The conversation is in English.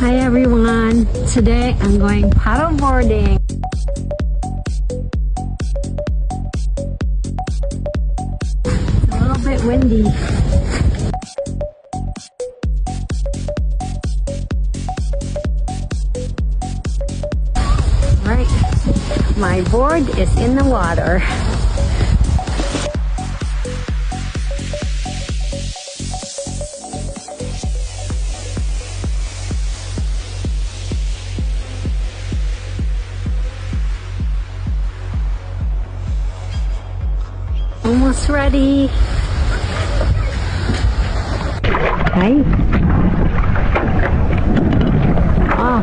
Hi everyone, today I'm going paddleboarding. It's a little bit windy. Right, my board is in the water. Almost ready. Hi. Oh.